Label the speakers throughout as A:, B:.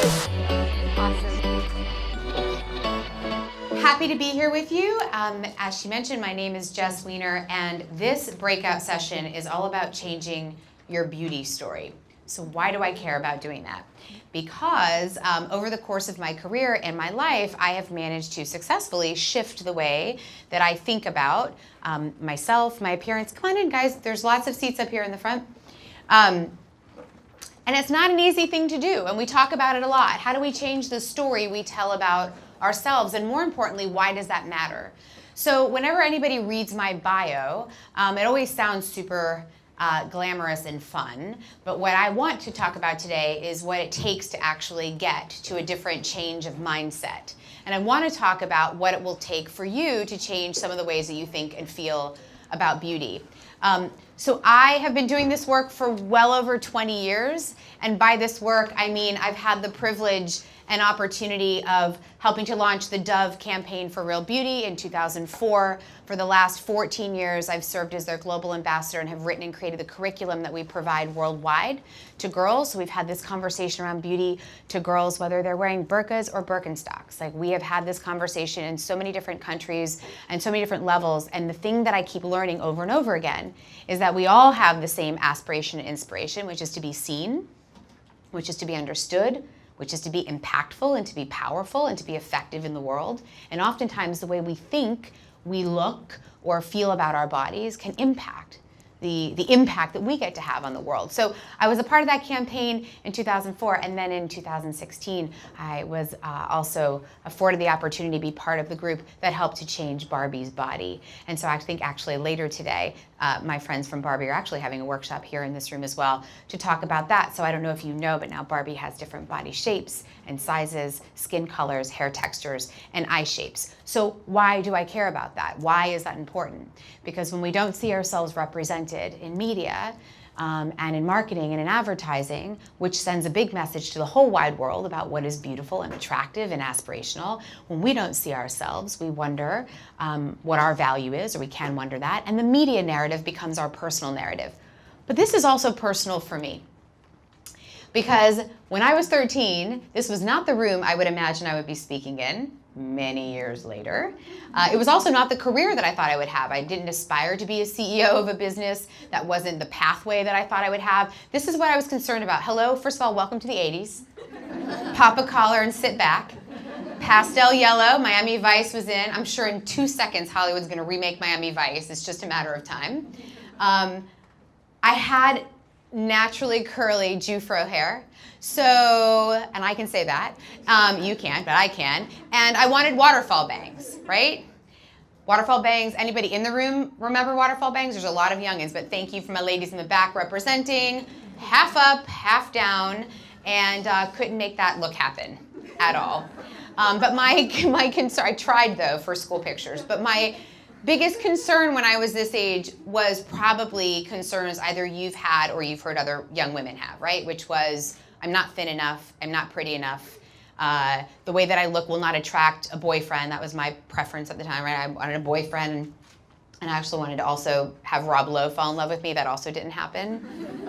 A: Awesome. Happy to be here with you. As she mentioned, my name is Jess Weiner, and this breakout session is all about changing your beauty story. So why do I care about doing that? Because over the course of my career and my life, I have managed to successfully shift the way that I think about myself, my appearance. Come on in, guys. There's lots of seats up here in the front. And it's not an easy thing to do, and we talk about it a lot. How do we change the story we tell about ourselves, and more importantly, why does that matter? So whenever anybody reads my bio, it always sounds super glamorous and fun, but what I want to talk about today is what it takes to actually get to a different change of mindset. And I want to talk about what it will take for you to change some of the ways that you think and feel about beauty. So I have been doing this work for well over 20 years, and by this work I mean I've had the privilege and opportunity of helping to launch the Dove campaign for Real Beauty in 2004. For the last 14 years, I've served as their global ambassador and have written and created the curriculum that we provide worldwide to girls. So we've had this conversation around beauty to girls, whether they're wearing burqas or Birkenstocks. Like, we have had this conversation in so many different countries and so many different levels. And the thing that I keep learning over and over again is that we all have the same aspiration and inspiration, which is to be seen, which is to be understood, which is to be impactful and to be powerful and to be effective in the world. And oftentimes the way we think, we look, or feel about our bodies can impact the impact that we get to have on the world. So I was a part of that campaign in 2004, and then in 2016, I was also afforded the opportunity to be part of the group that helped to change Barbie's body. And so I think actually later today, my friends from Barbie are actually having a workshop here in this room as well to talk about that. So I don't know if you know, but now Barbie has different body shapes and sizes, skin colors, hair textures, and eye shapes. So why do I care about that? Why is that important? Because when we don't see ourselves represented in media and in marketing and in advertising, which sends a big message to the whole wide world about what is beautiful and attractive and aspirational, when we don't see ourselves, we wonder what our value is, or we can wonder that, and the media narrative becomes our personal narrative. But this is also personal for me. Because when I was 13, this was not the room I would imagine I would be speaking in many years later. It was also not the career that I thought I would have. I didn't aspire to be a CEO of a business. That wasn't the pathway that I thought I would have. This is what I was concerned about. Hello, first of all, welcome to the 80s. Pop a collar and sit back. Pastel yellow, Miami Vice was in. I'm sure in 2 seconds Hollywood's going to remake Miami Vice. It's just a matter of time. I had naturally curly Jufro hair. So, and I can say that. You can't, but I can. And I wanted waterfall bangs, right? Waterfall bangs, anybody in the room remember waterfall bangs? There's a lot of youngins, but thank you for my ladies in the back representing. Half up, half down, and couldn't make that look happen at all. But my concern, I tried though for school pictures, but my biggest concern when I was this age was probably concerns either you've had or you've heard other young women have, right? Which was, I'm not thin enough, I'm not pretty enough, the way that I look will not attract a boyfriend. That was my preference at the time, right? I wanted a boyfriend, and I actually wanted to also have Rob Lowe fall in love with me. That also didn't happen,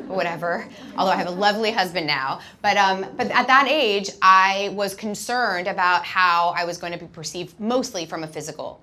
A: whatever. Although I have a lovely husband now. But at that age, I was concerned about how I was going to be perceived mostly from a physical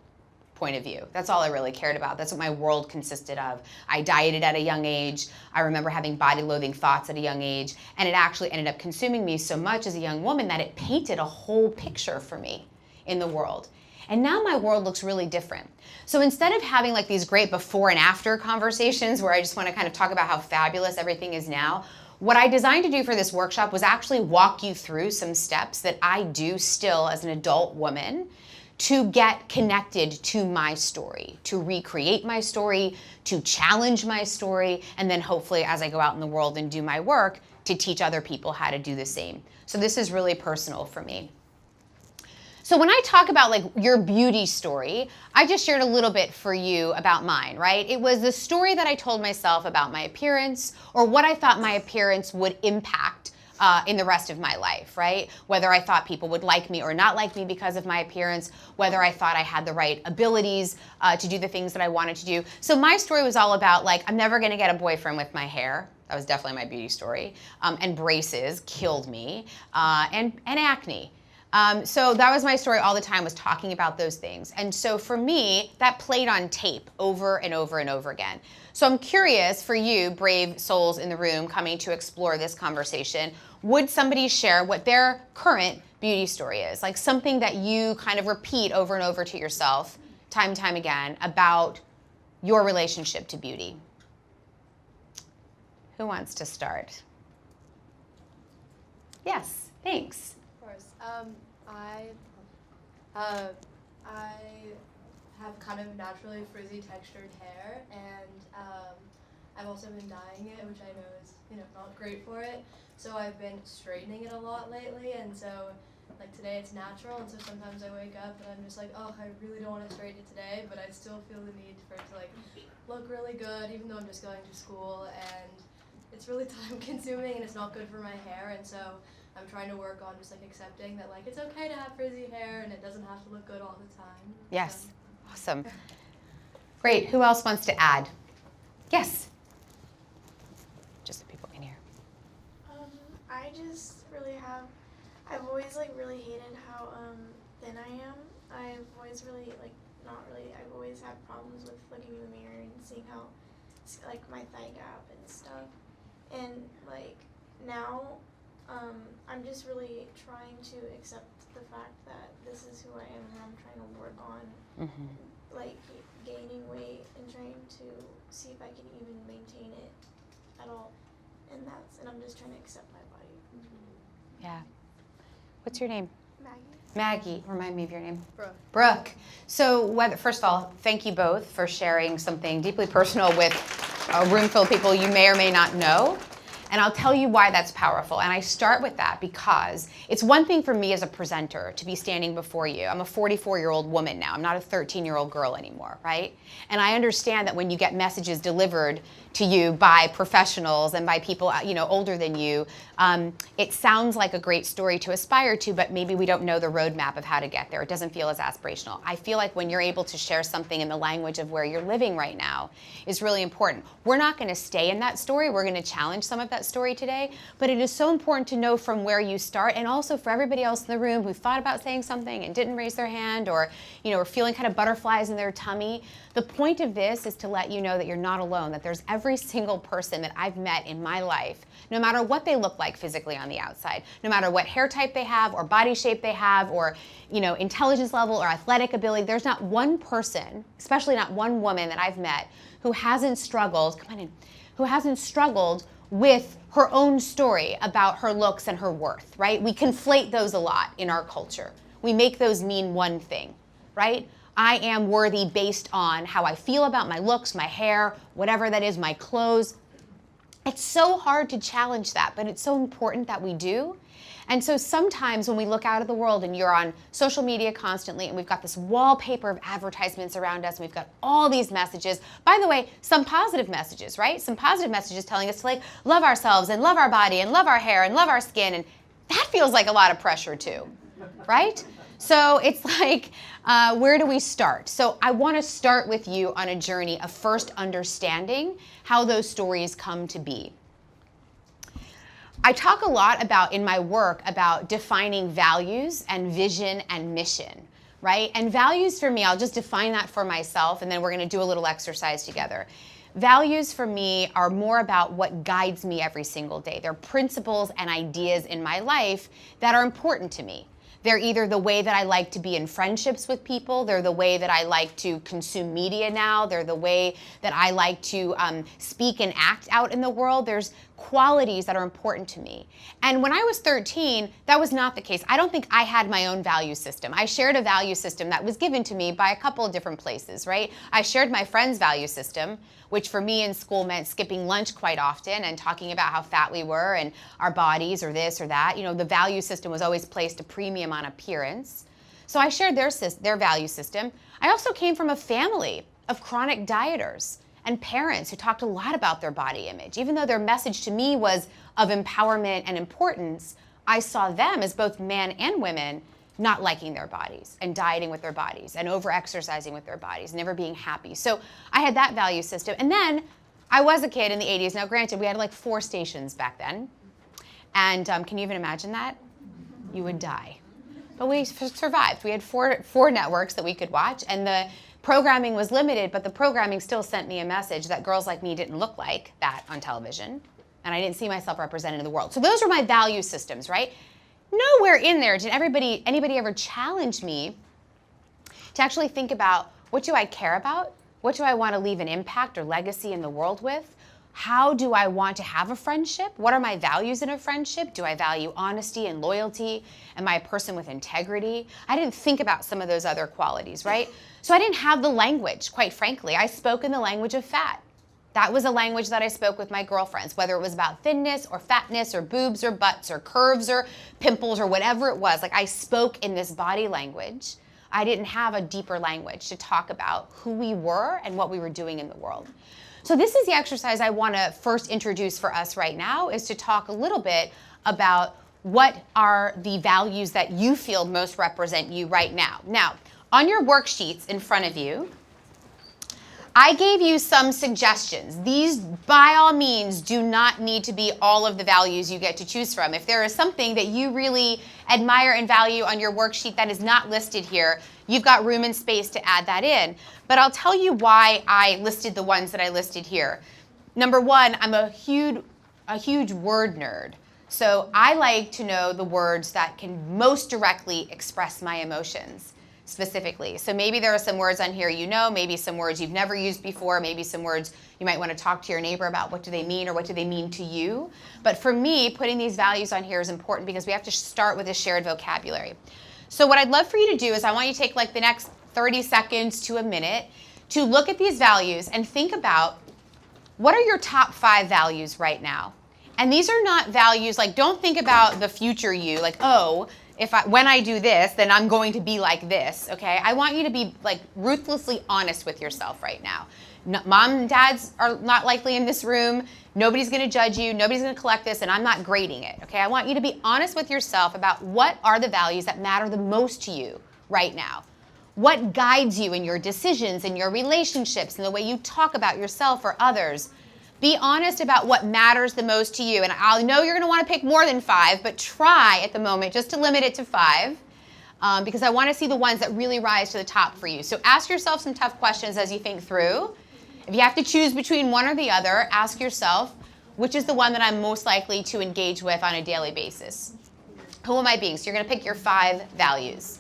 A: point of view. That's all I really cared about. That's what my world consisted of. I dieted at a young age. I remember having body-loathing thoughts at a young age, and it actually ended up consuming me so much as a young woman that it painted a whole picture for me in the world. And now my world looks really different. So instead of having like these great before and after conversations where I just want to kind of talk about how fabulous everything is now, what I designed to do for this workshop was actually walk you through some steps that I do still as an adult woman to get connected to my story, to recreate my story, to challenge my story, and then hopefully as I go out in the world and do my work, to teach other people how to do the same. So this is really personal for me. So when I talk about like your beauty story, I just shared a little bit for you about mine, right? It was the story that I told myself about my appearance, or what I thought my appearance would impact in the rest of my life, right? Whether I thought people would like me or not like me because of my appearance, whether I thought I had the right abilities to do the things that I wanted to do. So my story was all about like, I'm never gonna get a boyfriend with my hair, That was definitely my beauty story. And braces killed me, and acne. So that was my story all the time, was talking about those things. And so for me, that played on tape over and over and over again. So I'm curious for you, brave souls in the room coming to explore this conversation, would somebody share what their current beauty story is? Like something that you kind of repeat over and over to yourself, time and time again, about your relationship to beauty. Who wants to start? Yes, thanks.
B: Of course. I have kind of naturally frizzy textured hair, and I've also been dyeing it, which I know is not great for it. So I've been straightening it a lot lately, and so like today it's natural, and so sometimes I wake up and I'm just like, oh, I really don't want to straighten it today, but I still feel the need for it to like look really good, even though I'm just going to school, and it's really time consuming and it's not good for my hair, and so I'm trying to work on just like accepting that like it's okay to have frizzy hair and it doesn't have to look good all the time.
A: Yes,
B: So.
A: awesome. Great, who else wants to add? Yes. Just the people in here.
C: I just really I've always like really hated how thin I am. I've always really I've always had problems with looking in the mirror and seeing how like my thigh gap and stuff. And like now I'm just really trying to accept the fact that this is who I am and I'm trying to work on like gaining weight and trying to see if I can even maintain it at all. And I'm just trying to accept my body.
A: Yeah. What's your name?
C: Maggie.
A: Maggie. Remind me of your name.
B: Brooke.
A: Brooke. So first of all, thank you both for sharing something deeply personal with a room full of people you may or may not know. And I'll tell you why that's powerful. And I start with that because it's one thing for me as a presenter to be standing before you. I'm a 44-year-old woman now. I'm not a 13-year-old girl anymore, right? And I understand that when you get messages delivered to you by professionals and by people older than you, it sounds like a great story to aspire to, but maybe we don't know the roadmap of how to get there. It doesn't feel as aspirational. I feel like when you're able to share something in the language of where you're living right now is really important. We're not going to stay in that story. We're going to challenge some of that story today, but it is so important to know from where you start, and also for everybody else in the room who thought about saying something and didn't raise their hand, or are feeling kind of butterflies in their tummy. The point of this is to let you know that you're not alone, that there's every single person that I've met in my life, no matter what they look like physically on the outside, no matter what hair type they have or body shape they have or intelligence level or athletic ability, there's not one person, especially not one woman that I've met who hasn't struggled, with her own story about her looks and her worth, right? We conflate those a lot in our culture. We make those mean one thing, right? I am worthy based on how I feel about my looks, my hair, whatever that is, my clothes. It's so hard to challenge that, but it's so important that we do. And so sometimes when we look out at the world and you're on social media constantly and we've got this wallpaper of advertisements around us and we've got all these messages, by the way, some positive messages, right? Some positive messages telling us to like love ourselves and love our body and love our hair and love our skin, and that feels like a lot of pressure too, right? So it's like, where do we start? So I want to start with you on a journey of first understanding how those stories come to be. I talk a lot in my work about defining values and vision and mission, right? And values for me, I'll just define that for myself, and then we're going to do a little exercise together. Values for me are more about what guides me every single day. They're principles and ideas in my life that are important to me. They're either the way that I like to be in friendships with people, they're the way that I like to consume media now, they're the way that I like to speak and act out in the world. There's qualities that are important to me. And when I was 13, that was not the case. I don't think I had my own value system. I shared a value system that was given to me by a couple of different places, right? I shared my friend's value system, which for me in school meant skipping lunch quite often and talking about how fat we were and our bodies or this or that. The value system was always placed a premium on appearance. So I shared their value system. I also came from a family of chronic dieters and parents who talked a lot about their body image. Even though their message to me was of empowerment and importance, I saw them as both men and women not liking their bodies and dieting with their bodies and over-exercising with their bodies, never being happy. So I had that value system. And then I was a kid in the 80s. Now, granted, we had like 4 stations back then. And can you even imagine that? You would die. But we survived. We had four networks that we could watch, and the programming was limited, but the programming still sent me a message that girls like me didn't look like that on television, and I didn't see myself represented in the world. So those are my value systems, right? Nowhere in there did anybody ever challenge me to actually think about, what do I care about? What do I want to leave an impact or legacy in the world with? How do I want to have a friendship? What are my values in a friendship? Do I value honesty and loyalty? Am I a person with integrity? I didn't think about some of those other qualities, right? So I didn't have the language, quite frankly. I spoke in the language of fat. That was a language that I spoke with my girlfriends, whether it was about thinness or fatness or boobs or butts or curves or pimples or whatever it was. Like, I spoke in this body language. I didn't have a deeper language to talk about who we were and what we were doing in the world. So this is the exercise I want to first introduce for us right now, is to talk a little bit about what are the values that you feel most represent you right now. Now, on your worksheets in front of you, I gave you some suggestions. These, by all means, do not need to be all of the values you get to choose from. If there is something that you really admire and value on your worksheet that is not listed here, you've got room and space to add that in. But I'll tell you why I listed the ones that I listed here. Number one, I'm a huge word nerd. So I like to know the words that can most directly express my emotions specifically. So maybe there are some words on here you know, maybe some words you've never used before, maybe some words you might want to talk to your neighbor about, what do they mean or what do they mean to you. But for me, putting these values on here is important because we have to start with a shared vocabulary. So what I'd love for you to do is I want you to take like the next 30 seconds to a minute to look at these values and think about, what are your top 5 values right now? And these are not values, like, don't think about the future you, like, oh, when I do this, then I'm going to be like this, okay? I want you to be like ruthlessly honest with yourself right now. Mom and dads are not likely in this room. Nobody's gonna judge you. Nobody's gonna collect this, and I'm not grading it, okay? I want you to be honest with yourself about what are the values that matter the most to you right now. What guides you in your decisions, in your relationships, in the way you talk about yourself or others. Be honest about what matters the most to you. And I know you're going to want to pick more than 5, but try at the moment just to limit it to 5 because I want to see the ones that really rise to the top for you. So ask yourself some tough questions as you think through. If you have to choose between one or the other, ask yourself, which is the one that I'm most likely to engage with on a daily basis? Who am I being? So you're going to pick your 5 values.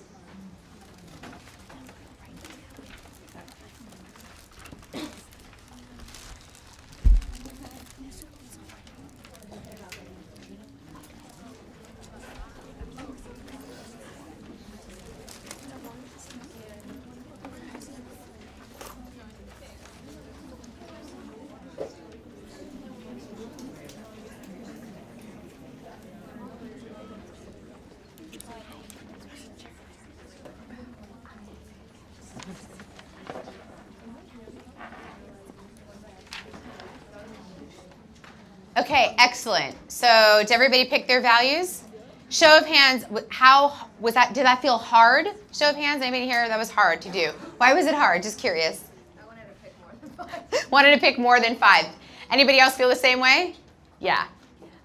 A: Okay, excellent. So did everybody pick their values? Show of hands, how was that? Did that feel hard? Show of hands, anybody here? That was hard to do. Why was it hard? Just curious.
B: I wanted to pick more than 5.
A: Wanted to pick more than 5. Anybody else feel the same way? Yeah,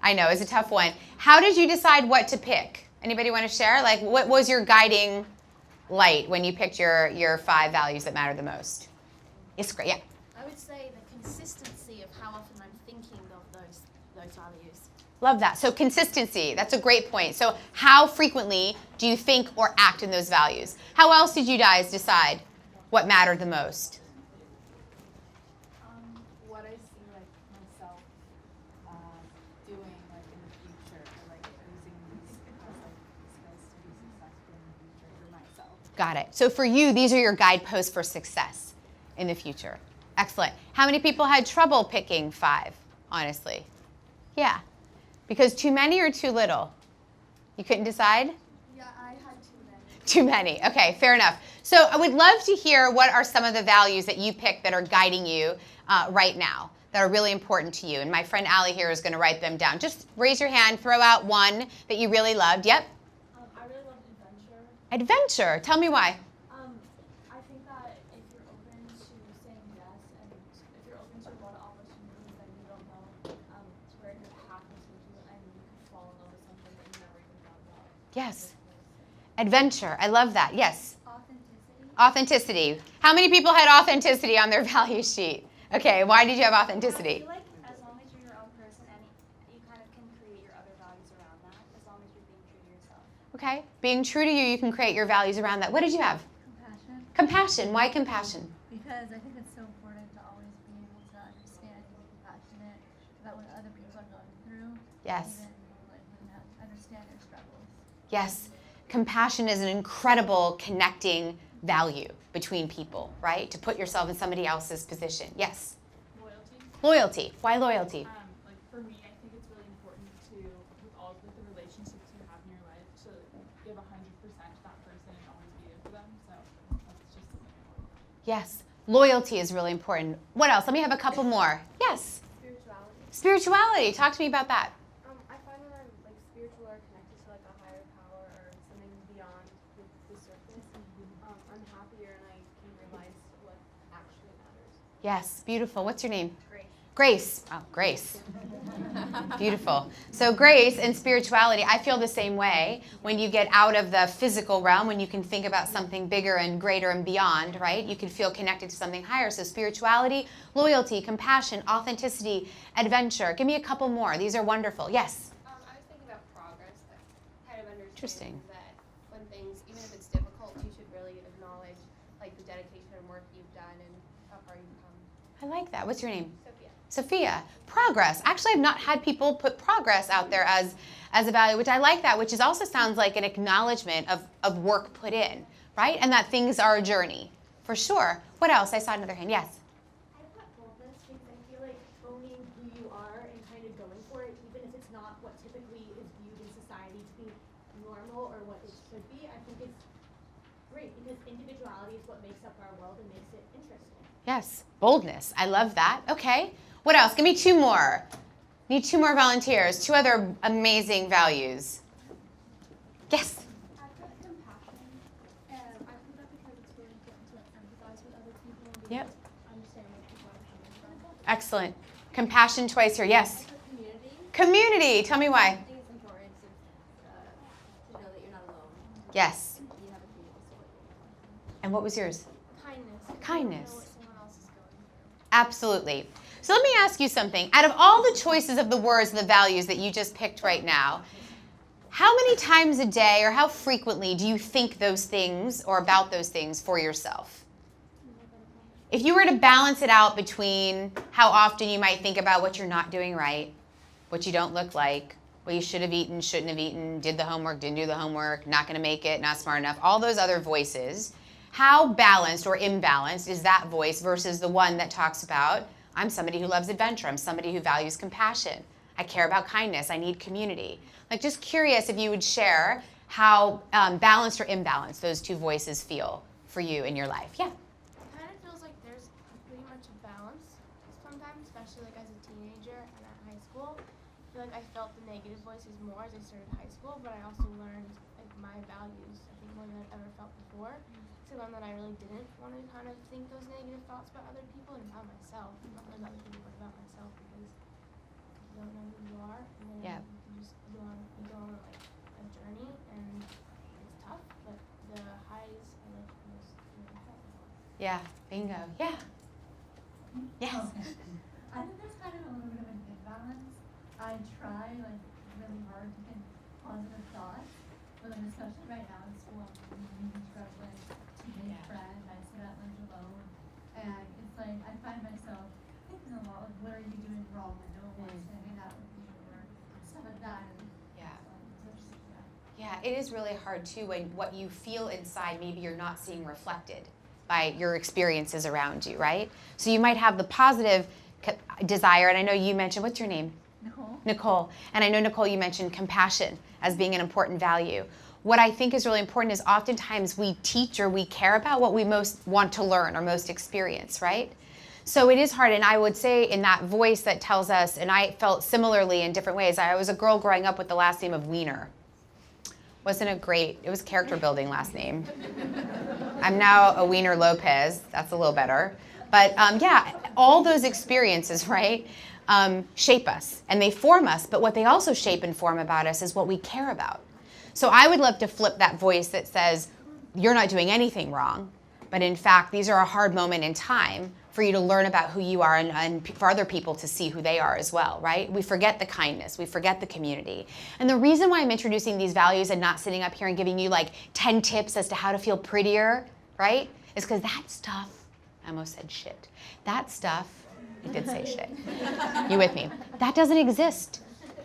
A: I know, it's a tough one. How did you decide what to pick? Anybody want to share? Like, what was your guiding light when you picked your 5 values that matter the most? It's great, yeah.
D: I would say the consistency of how often I'm thinking of those values.
A: Love that. So consistency, that's a great point. So how frequently do you think or act in those values? How else did you guys decide what mattered the most?
E: What I see like myself doing like in the future, or like using these as like skills to be successful in the future for myself.
A: Got it. So for you, these are your guideposts for success in the future. Excellent. How many people had trouble picking 5, honestly? Yeah. Because too many or too little? You couldn't decide?
B: Yeah, I had too many.
A: Too many. Okay, fair enough. So I would love to hear what are some of the values that you picked that are guiding you right now, that are really important to you. And my friend Allie here is going to write them down. Just raise your hand, throw out one that you really loved. Yep.
E: I really loved adventure.
A: Adventure. Tell me why.
E: I think that if you're open to saying yes and if you're open to a lot of opportunities
A: Yes. Adventure. I love that. Yes.
D: Authenticity.
A: Authenticity. How many people had authenticity on their value sheet? Okay, why did you have authenticity?
F: I feel like as long as you're your own person and you kind of can create your other values around that, as long as you're being true to yourself.
A: Okay. Being true to you can create your values around that. What did you have?
G: Compassion.
A: Compassion. Why compassion?
G: Because I think it's so important to always be able to understand and be compassionate about what other people are going through.
A: Yes.
G: Even like when they understand their struggles.
A: Yes. Compassion is an incredible connecting value between people, right? To put yourself in somebody else's position. Yes.
E: Loyalty.
A: Loyalty. Why loyalty?
E: Like for me, I think it's really important to, with all of the relationships you have in your life, to give 100% to that person and always be there for them. So that's just something I want.
A: Yes. Loyalty is really important. What else? Let me have a couple more. Yes.
B: Spirituality.
A: Spirituality. Talk to me about that.
B: I find when I'm like spiritual or connected to like a higher power or something beyond the surface, I'm happier and I can realize what actually matters.
A: Yes. Beautiful. What's your name?
B: Great.
A: Grace. Oh, Grace. Beautiful. So grace and spirituality, I feel the same way when you get out of the physical realm, when you can think about something bigger and greater and beyond, right? You can feel connected to something higher. So spirituality, loyalty, compassion, authenticity, adventure. Give me a couple more. These are wonderful. Yes.
H: I was thinking about progress, that kind of understanding
A: Interesting.
H: that when things, even if it's difficult, you should really acknowledge like the dedication and work you've done and how far you've come.
A: I like that. What's your name?
H: Sophia.
A: Sophia. Progress. Actually, I've not had people put progress out there as a value, which I like that, which is also sounds like an acknowledgement of work put in, right? And that things are a journey, for sure. What else? I saw another hand. Yes.
F: I put boldness because I feel like owning who you are and kind of going for it, even if it's not what typically is viewed in society to be normal or what it should be, I think it's great because individuality is what makes up our world and makes it interesting.
A: Yes. Boldness. I love that. Okay. What else? Give me two more. Need two more volunteers. Two other amazing values. Yes.
D: I put compassion, and I think that because it's really important to like empathize with other people and be
A: Yep.
D: able to understand where people are coming from.
A: Excellent. Compassion twice here. Yes.
H: I put community.
A: Community. Tell me
H: I
A: why.
H: think it's important to know that you're not alone.
A: Yes.
H: You have a community to support you.
A: And what was yours?
D: Kindness. 'Cause
A: Kindness.
D: You don't know what someone else is going through.
A: Absolutely. So let me ask you something. Out of all the choices of the words and the values that you just picked right now, how many times a day or how frequently do you think those things or about those things for yourself? If you were to balance it out between how often you might think about what you're not doing right, what you don't look like, what you should have eaten, shouldn't have eaten, did the homework, didn't do the homework, not going to make it, not smart enough, all those other voices, how balanced or imbalanced is that voice versus the one that talks about, I'm somebody who loves adventure, I'm somebody who values compassion, I care about kindness, I need community. Like, just curious if you would share how balanced or imbalanced those two voices feel for you in your life. Yeah.
D: It kind of feels like there's pretty much a balance sometimes, especially like as a teenager and at high school. I feel like I felt the negative voices more as I started high school, but I also learned like my values, I think more than I've ever felt before. To learn that I really didn't want to kind of think those negative thoughts about other people and about myself, not only about other people but about myself, because you don't know who you are, and then
A: Yeah.
D: you just go on like a journey, and it's tough, but the highs are like the most important.
A: Yeah. Bingo. Yeah. Yes.
G: I think there's kind of a little bit of an imbalance. I try like really hard to think positive thoughts, but like especially right now in school, I'm really struggling to make friends. I sit at lunch alone, and it's like I find myself thinking a lot like, what are you doing wrong? And no one wants to hang out with you or stuff like that. And
A: Yeah.
G: so it's just,
A: Yeah, it is really hard too when what you feel inside maybe you're not seeing reflected by your experiences around you, right? So you might have the positive desire, and I know you mentioned, what's your name? Nicole. And I know, Nicole, you mentioned compassion as being an important value. What I think is really important is oftentimes we teach or we care about what we most want to learn or most experience, right? So it is hard, and I would say in that voice that tells us, and I felt similarly in different ways. I was a girl growing up with the last name of WEE-ner. Wasn't it great? It was character building last name. I'm now a Weiner Lopez. That's a little better. But yeah, all those experiences, right, shape us and they form us. But what they also shape and form about us is what we care about. So I would love to flip that voice that says, you're not doing anything wrong, but in fact, these are a hard moment in time for you to learn about who you are and for other people to see who they are as well, right? We forget the kindness, we forget the community. And the reason why I'm introducing these values and not sitting up here and giving you like 10 tips as to how to feel prettier, right? Is because that stuff, I almost said shit. That stuff, I did say shit. You with me? That doesn't exist.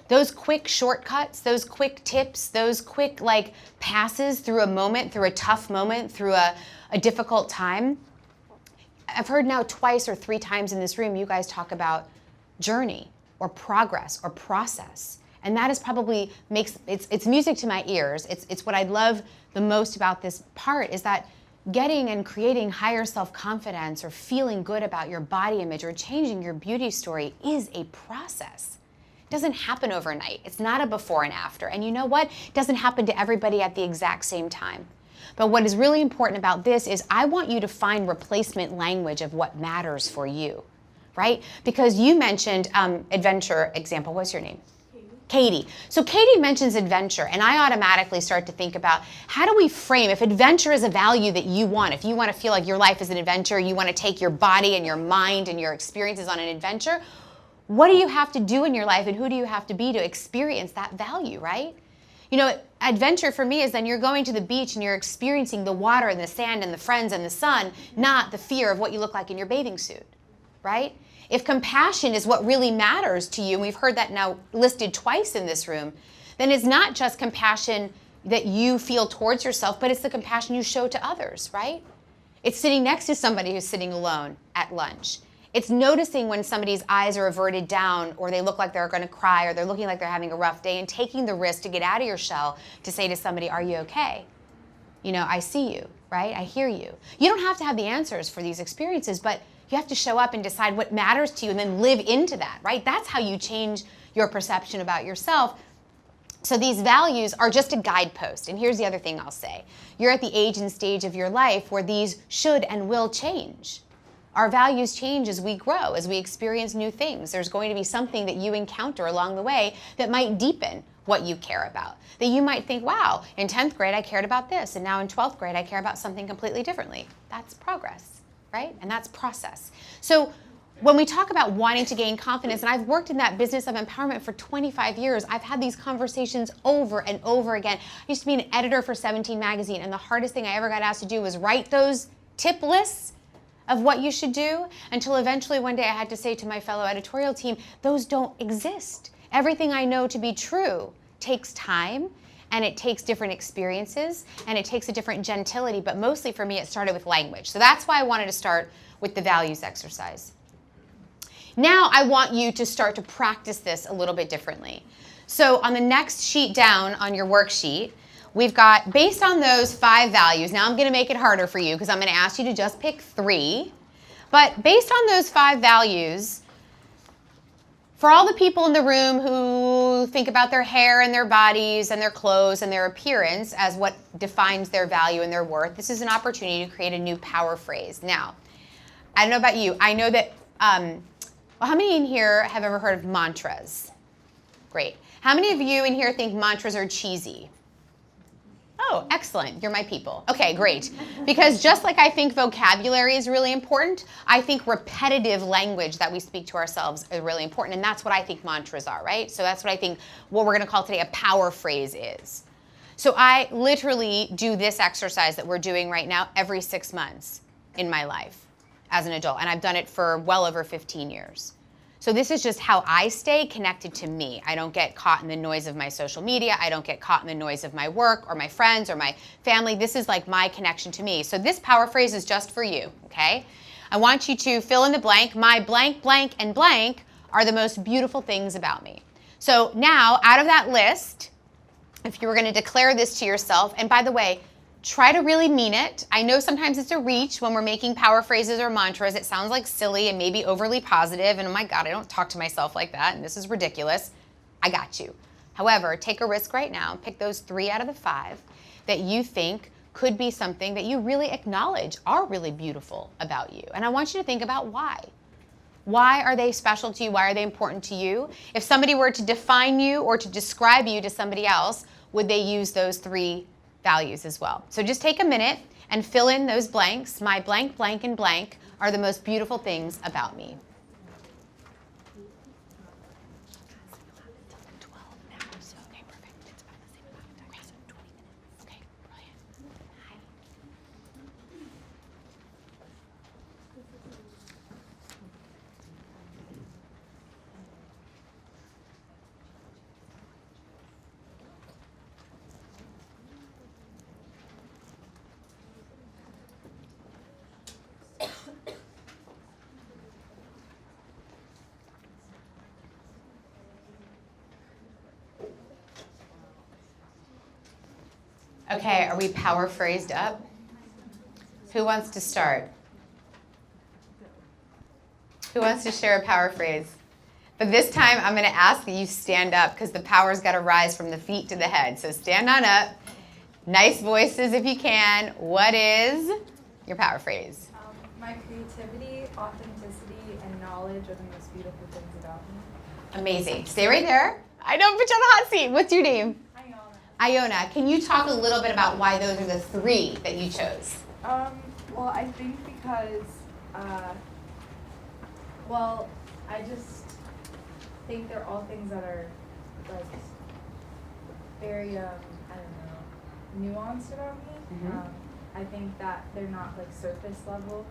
A: Those quick shortcuts, those quick tips, those quick like passes through a moment, through a tough moment, through a difficult time. I've heard now twice or 3 times in this room you guys talk about journey or progress or process. And that is probably it's music to my ears. It's what I love the most about this part is that getting and creating higher self-confidence or feeling good about your body image or changing your beauty story is a process. It doesn't happen overnight. It's not a before and after. And you know what? It doesn't happen to everybody at the exact same time. But what is really important about this is I want you to find replacement language of what matters for you, right? Because you mentioned adventure example. What's your name? Katie. So Katie mentions adventure, and I automatically start to think about how do we frame, if adventure is a value that you want, if you want to feel like your life is an adventure, you want to take your body and your mind and your experiences on an adventure, what do you have to do in your life and who do you have to be to experience that value, right? You know, adventure for me is then you're going to the beach and you're experiencing the water and the sand and the friends and the sun, not the fear of what you look like in your bathing suit, right? If compassion is what really matters to you, and we've heard that now listed twice in this room, then it's not just compassion that you feel towards yourself, but it's the compassion you show to others, right? It's sitting next to somebody who's sitting alone at lunch. It's noticing when somebody's eyes are averted down or they look like they're going to cry or they're looking like they're having a rough day and taking the risk to get out of your shell to say to somebody, are you okay? You know, I see you, right? I hear you. You don't have to have the answers for these experiences, but you have to show up and decide what matters to you and then live into that, right? That's how you change your perception about yourself. So these values are just a guidepost. And here's the other thing I'll say. You're at the age and stage of your life where these should and will change. Our values change as we grow, as we experience new things. There's going to be something that you encounter along the way that might deepen what you care about. That you might think, wow, in 10th grade I cared about this, and now in 12th grade I care about something completely differently. That's progress, right? And that's process. So when we talk about wanting to gain confidence, and I've worked in that business of empowerment for 25 years, I've had these conversations over and over again. I used to be an editor for 17 magazine, and the hardest thing I ever got asked to do was write those tip lists of what you should do, until eventually one day I had to say to my fellow editorial team, those don't exist. Everything I know to be true takes time, and it takes different experiences, and it takes a different gentility, but mostly for me it started with language. So that's why I wanted to start with the values exercise. Now I want you to start to practice this a little bit differently. So on the next sheet down on your worksheet, we've got, based on those 5 values, now I'm going to make it harder for you because I'm going to ask you to just pick 3. But based on those 5 values, for all the people in the room who think about their hair and their bodies and their clothes and their appearance as what defines their value and their worth, this is an opportunity to create a new power phrase. Now, I don't know about you. I know that, well, how many in here have ever heard of mantras? Great. How many of you in here think mantras are cheesy? Oh, excellent. You're my people. Okay, great. Because just like I think vocabulary is really important, I think repetitive language that we speak to ourselves is really important. And that's what I think mantras are, right? So that's what I think what we're going to call today a power phrase is. So I literally do this exercise that we're doing right now every 6 months in my life as an adult. And I've done it for well over 15 years. So this is just how I stay connected to me. I don't get caught in the noise of my social media. I don't get caught in the noise of my work or my friends or my family. This is like my connection to me. So this power phrase is just for you, okay? I want you to fill in the blank. My blank, blank, and blank are the most beautiful things about me. So now, out of that list, if you were going to declare this to yourself, and by the way, try to really mean it. I know sometimes it's a reach when we're making power phrases or mantras. It sounds like silly and maybe overly positive, and oh my God, I don't talk to myself like that, and this is ridiculous. I got you. However, take a risk right now. Pick those 3 out of the 5 that you think could be something that you really acknowledge are really beautiful about you. And I want you to think about why. Why are they special to you? Why are they important to you? If somebody were to define you or to describe you to somebody else, would they use those 3 values as well? So just take a minute and fill in those blanks. My blank, blank, and blank are the most beautiful things about me. Okay, are we power phrased up? Who wants to start? Who wants to share a power phrase? But this time I'm going to ask that you stand up because the power's got to rise from the feet to the head. So stand on up. Nice voices if you can. What is your power phrase?
E: My creativity, authenticity, and knowledge are the most beautiful things about me.
A: Amazing. Stay right there. I don't put you on the hot seat. What's your name? Iona, can you talk a little bit about why those are the 3 that you chose?
E: Well, I think because, I just think they're all things that are, like, very, nuanced about me.
A: Mm-hmm.
E: I think that they're not, like, surface level,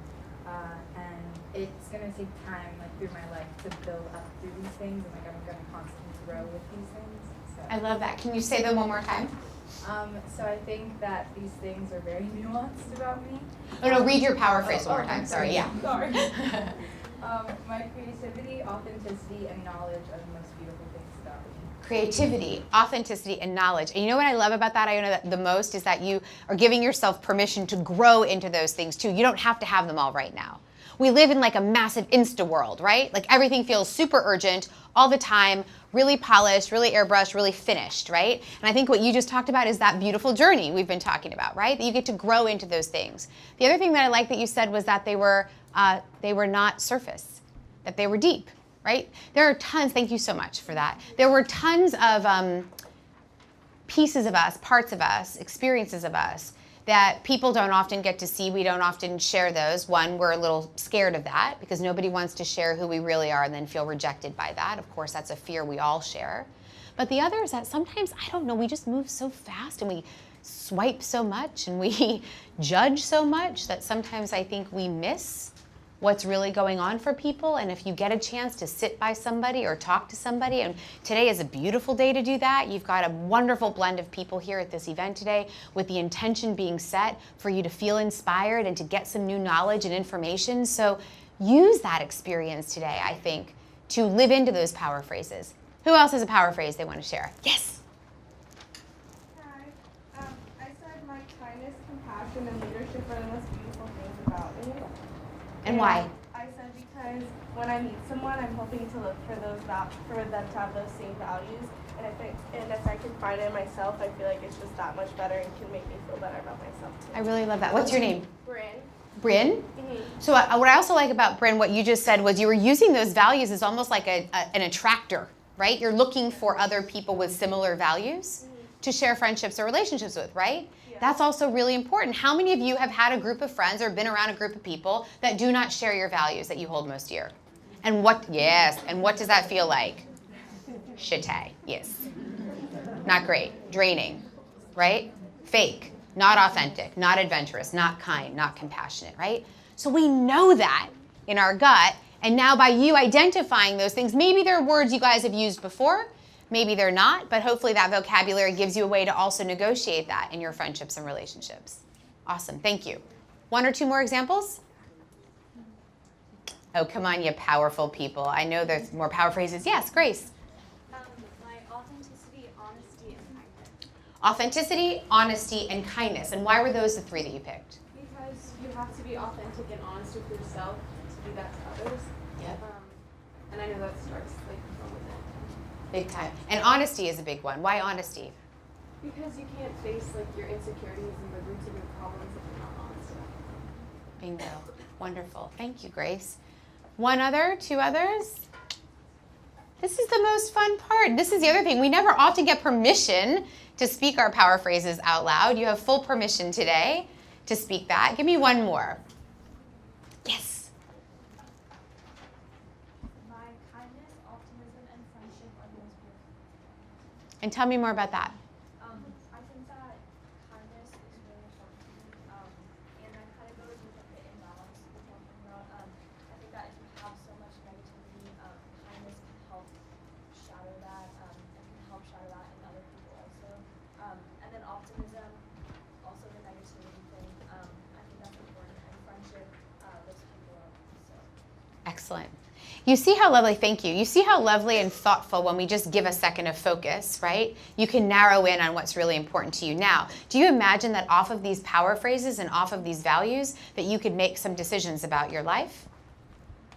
E: and it's going to take time, like, through my life to build up through these things, and, like, I'm going to constantly grow with these things.
A: I love that. Can you say them one more time?
E: So I think that these things are very nuanced about me.
A: Oh, no, read your power phrase one more time. Sorry, yeah.
E: Sorry. My creativity, authenticity, and knowledge are the most beautiful things about me.
A: Creativity, authenticity, and knowledge. And you know what I love about that, Iona, that the most is that you are giving yourself permission to grow into those things too. You don't have to have them all right now. We live in like a massive Insta world, right? Like everything feels super urgent all the time, really polished, really airbrushed, really finished, right? And I think what you just talked about is that beautiful journey we've been talking about, right? That you get to grow into those things. The other thing that I like that you said was that they were not surface, that they were deep, right? There are tons, thank you so much for that. There were tons of pieces of us, parts of us, experiences of us that people don't often get to see. We don't often share those. One, we're a little scared of that because nobody wants to share who we really are and then feel rejected by that. Of course, that's a fear we all share. But the other is that sometimes, I don't know, we just move so fast and we swipe so much and we judge so much that sometimes I think we miss what's really going on for people. And if you get a chance to sit by somebody or talk to somebody, and today is a beautiful day to do that. You've got a wonderful blend of people here at this event today with the intention being set for you to feel inspired and to get some new knowledge and information. So use that experience today, I think, to live into those power phrases. Who else has a power phrase they want to share? Yes.
I: Hi. I said my kindness, compassion, and leadership are the most beautiful things about me.
A: And why?
I: I said because when I meet someone, I'm hoping to look for for them to have those same values. And if I can find it in myself, I feel like it's just that much better and can make me feel better about myself too.
A: I really love that. What's your name?
I: Bryn.
A: Bryn?
I: Mm-hmm.
A: So what I also like about Bryn, what you just said was you were using those values as almost like an attractor, right? You're looking for other people with similar values to share friendships or relationships with, right? Yeah. That's also really important. How many of you have had a group of friends or been around a group of people that do not share your values that you hold most dear? And what does that feel like? Shitty, yes. Not great, draining, right? Fake, not authentic, not adventurous, not kind, not compassionate, right? So we know that in our gut, and now by you identifying those things, maybe they're words you guys have used before, maybe they're not, but hopefully that vocabulary gives you a way to also negotiate that in your friendships and relationships. Awesome, thank you. 1 or 2 more examples? Oh, come on, you powerful people. I know there's more power phrases. Yes, Grace.
F: My authenticity, honesty, and kindness.
A: Authenticity, honesty, and kindness. And why were those the 3 that you picked?
I: Because you have to be authentic and honest with yourself to do that to others.
A: Yep.
I: And I know that starts like from within.
A: Big time. And honesty is a big one. Why honesty?
I: Because you can't face like your insecurities and the roots of your problems if you're not honest about them.
A: Bingo. Wonderful. Thank you, Grace. One other, two others. This is the most fun part. This is the other thing. We never often get permission to speak our power phrases out loud. You have full permission today to speak that. Give me one more. Yes.
F: My kindness, optimism, and friendship are the most beautiful.
A: And tell me more about that.
F: I think that kindness is really important to me, and that kind of goes with like, the imbalance we're talking about. I think that if we have so much negativity, kindness can help shadow that, and can help shadow that in other people also. And then optimism, also the negativity thing. I think that's important, and friendship lifts people up. So.
A: Excellent. You see how lovely, thank you. You see how lovely and thoughtful when we just give a second of focus, right? You can narrow in on what's really important to you. Now, do you imagine that off of these power phrases and off of these values that you could make some decisions about your life?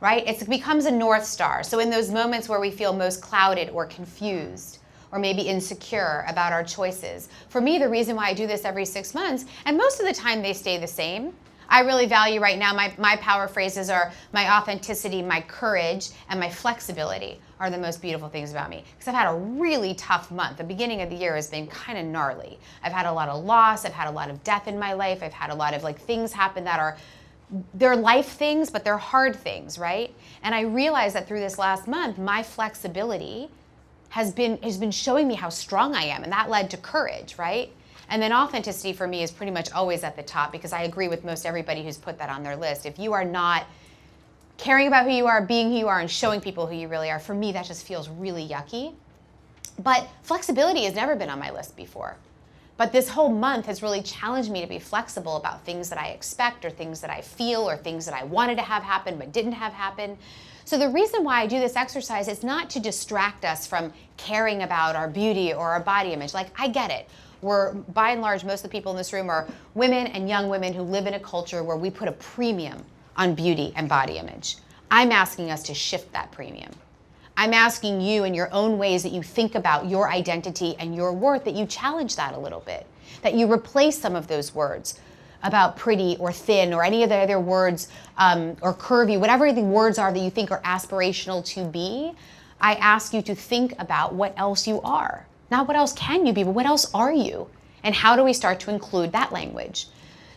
A: Right? It becomes a North Star. So in those moments where we feel most clouded or confused or maybe insecure about our choices, for me, the reason why I do this every 6 months, and most of the time they stay the same, I really value right now, my power phrases are my authenticity, my courage, and my flexibility are the most beautiful things about me. Because I've had a really tough month. The beginning of the year has been kind of gnarly. I've had a lot of loss. I've had a lot of death in my life. I've had a lot of things happen that they're life things, but they're hard things, right? And I realized that through this last month, my flexibility has been showing me how strong I am. And that led to courage, right? And then authenticity for me is pretty much always at the top because I agree with most everybody who's put that on their list. If you are not caring about who you are, being who you are, and showing people who you really are, for me that just feels really yucky. But flexibility has never been on my list before. But this whole month has really challenged me to be flexible about things that I expect or things that I feel or things that I wanted to have happen but didn't have happen. So the reason why I do this exercise is not to distract us from caring about our beauty or our body image. I get it. We're, by and large, most of the people in this room are women and young women who live in a culture where we put a premium on beauty and body image. I'm asking us to shift that premium. I'm asking you in your own ways that you think about your identity and your worth, that you challenge that a little bit, that you replace some of those words about pretty or thin or any of the other words or curvy, whatever the words are that you think are aspirational to be. I ask you to think about what else you are. Not what else can you be, but what else are you? And how do we start to include that language?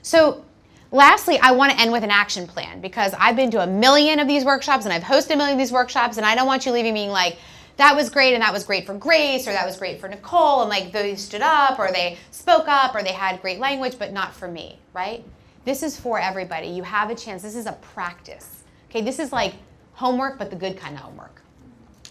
A: So lastly, I want to end with an action plan because I've been to a million of these workshops and I've hosted a million of these workshops, and I don't want you leaving being like, that was great and that was great for Grace, or that was great for Nicole, and they stood up or they spoke up or they had great language, but not for me, right? This is for everybody. You have a chance. This is a practice. Okay, this is like homework, but the good kind of homework.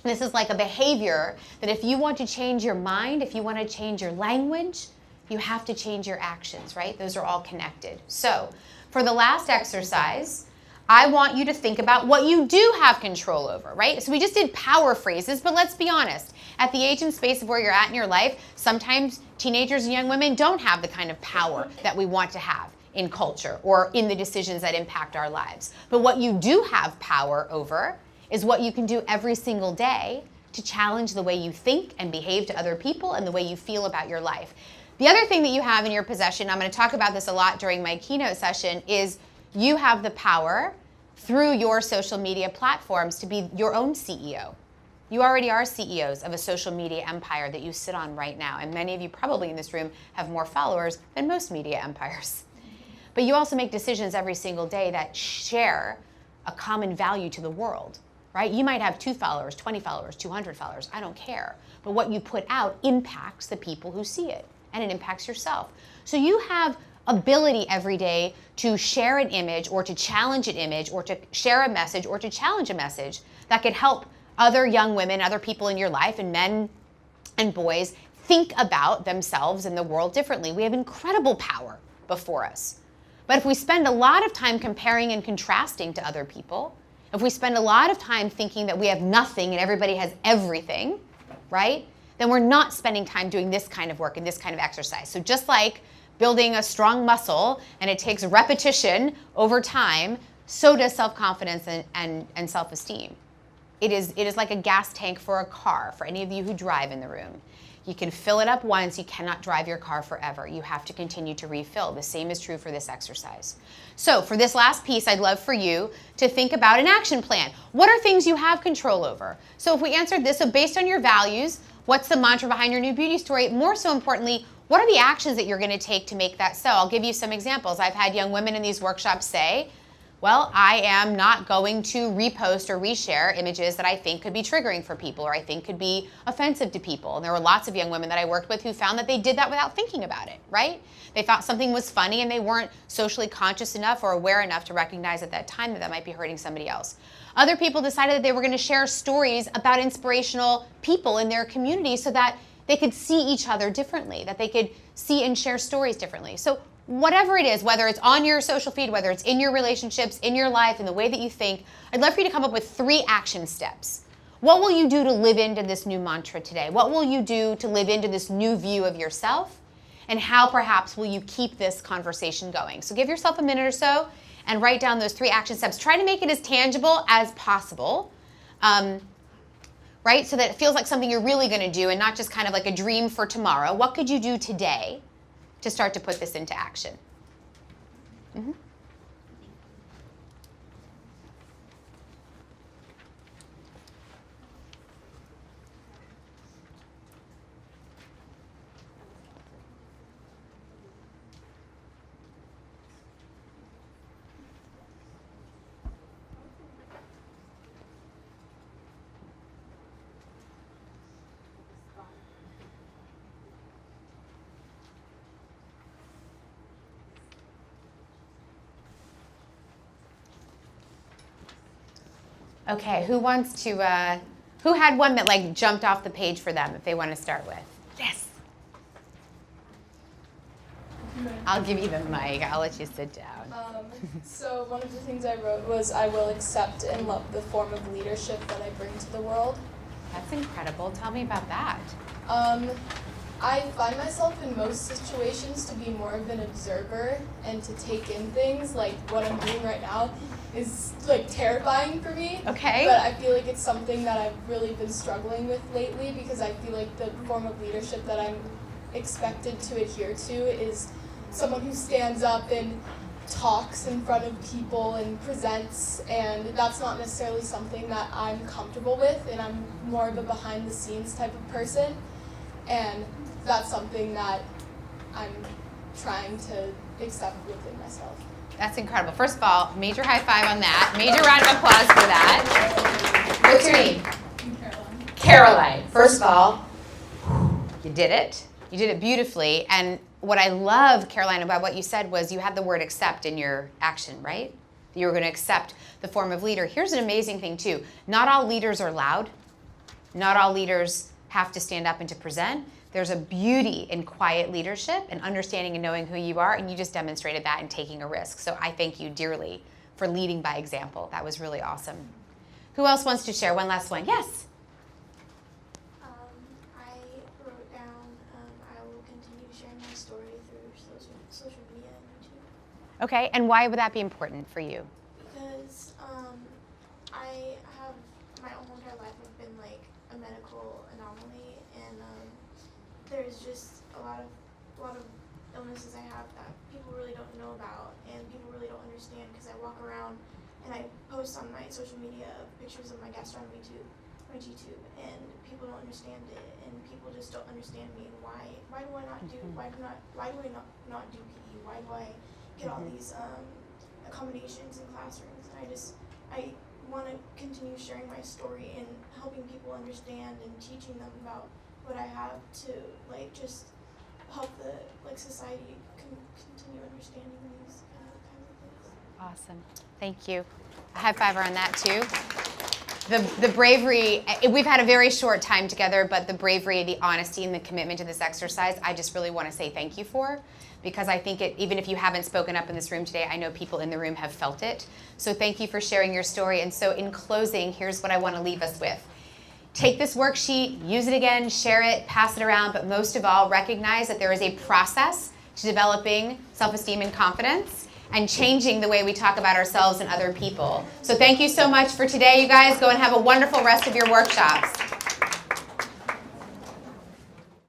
A: This is like a behavior that if you want to change your mind, if you want to change your language, you have to change your actions, right? Those are all connected. So for the last exercise, I want you to think about what you do have control over, right? So we just did power phrases, but let's be honest. At the age and space of where you're at in your life, sometimes teenagers and young women don't have the kind of power that we want to have in culture or in the decisions that impact our lives. But what you do have power over is what you can do every single day to challenge the way you think and behave to other people and the way you feel about your life. The other thing that you have in your possession, I'm going to talk about this a lot during my keynote session, is you have the power through your social media platforms to be your own CEO. You already are CEOs of a social media empire that you sit on right now, and many of you probably in this room have more followers than most media empires. But you also make decisions every single day that share a common value to the world. Right? You might have 2 followers, 20 followers, 200 followers, I don't care. But what you put out impacts the people who see it, and it impacts yourself. So you have ability every day to share an image or to challenge an image or to share a message or to challenge a message that could help other young women, other people in your life, and men and boys think about themselves and the world differently. We have incredible power before us. But if we spend a lot of time comparing and contrasting to other people, if we spend a lot of time thinking that we have nothing and everybody has everything, right, then we're not spending time doing this kind of work and this kind of exercise. So just like building a strong muscle and it takes repetition over time, so does self-confidence and self-esteem. It is like a gas tank for a car, for any of you who drive in the room. You can fill it up once. You cannot drive your car forever. You have to continue to refill. The same is true for this exercise. So for this last piece, I'd love for you to think about an action plan. What are things you have control over? So if we answered this, so based on your values, what's the mantra behind your new beauty story? More so importantly, what are the actions that you're going to take to make that so? I'll give you some examples. I've had young women in these workshops say, well, I am not going to repost or reshare images that I think could be triggering for people or I think could be offensive to people. And there were lots of young women that I worked with who found that they did that without thinking about it, right? They thought something was funny and they weren't socially conscious enough or aware enough to recognize at that time that that might be hurting somebody else. Other people decided that they were going to share stories about inspirational people in their community so that they could see each other differently, that they could see and share stories differently. So whatever it is, whether it's on your social feed, whether it's in your relationships, in your life, in the way that you think, I'd love for you to come up with 3 action steps. What will you do to live into this new mantra today? What will you do to live into this new view of yourself? And how perhaps will you keep this conversation going? So give yourself a minute or so and write down those 3 action steps. Try to make it as tangible as possible, right? So that it feels like something you're really going to do and not just kind of like a dream for tomorrow. What could you do today to start to put this into action? Mm-hmm. Okay, who wants to, who had one that like jumped off the page for them if they want to start with? Yes. I'll give you the mic. I'll let you sit down.
I: So one of the things I wrote was, I will accept and love the form of leadership that I bring to the world.
A: That's incredible. Tell me about that.
I: I find myself in most situations to be more of an observer and to take in things. Like what I'm doing right now is like terrifying for me.
A: Okay.
I: But I feel like it's something that I've really been struggling with lately, because I feel like the form of leadership that I'm expected to adhere to is someone who stands up and talks in front of people and presents, and that's not necessarily something that I'm comfortable with, and I'm more of a behind the scenes type of person, and that's something that I'm trying to accept within myself.
A: That's incredible. First of all, major high five on that. Major round of applause for that. What's your name?
G: Caroline.
A: Caroline. First of all, you did it. You did it beautifully. And what I love, Caroline, about what you said was you had the word accept in your action, right? You were going to accept the form of leader. Here's an amazing thing, too. Not all leaders are loud. Not all leaders have to stand up and to present. There's a beauty in quiet leadership and understanding and knowing who you are, and you just demonstrated that and taking a risk. So I thank you dearly for leading by example. That was really awesome. Who else wants to share? One last one. Yes?
C: I wrote down, I will continue sharing my story through social media and YouTube.
A: Okay, and why would that be important for you?
C: Because I have, my whole entire life I've been like a medical anomaly, and there's just a lot of illnesses I have that people really don't know about and people really don't understand, because I walk around and I post on my social media pictures of my gastronomy tube, my G-tube, and people don't understand it, and people just don't understand me, and why do I not do, why do I not do PE, why do I get all these accommodations in classrooms, and I want to continue sharing my story and helping people understand and teaching them about what I have to like just help the like society continue understanding these kinds of things.
A: Awesome. Thank you. A high fiver on that too. The bravery, we've had a very short time together, but the bravery, the honesty, and the commitment to this exercise, I just really want to say thank you for, because I think it, even if you haven't spoken up in this room today, I know people in the room have felt it. So thank you for sharing your story. And so in closing, here's what I want to leave us with. Take this worksheet, use it again, share it, pass it around, but most of all, recognize that there is a process to developing self-esteem and confidence and changing the way we talk about ourselves and other people. So thank you so much for today, you guys. Go and have a wonderful rest of your workshops.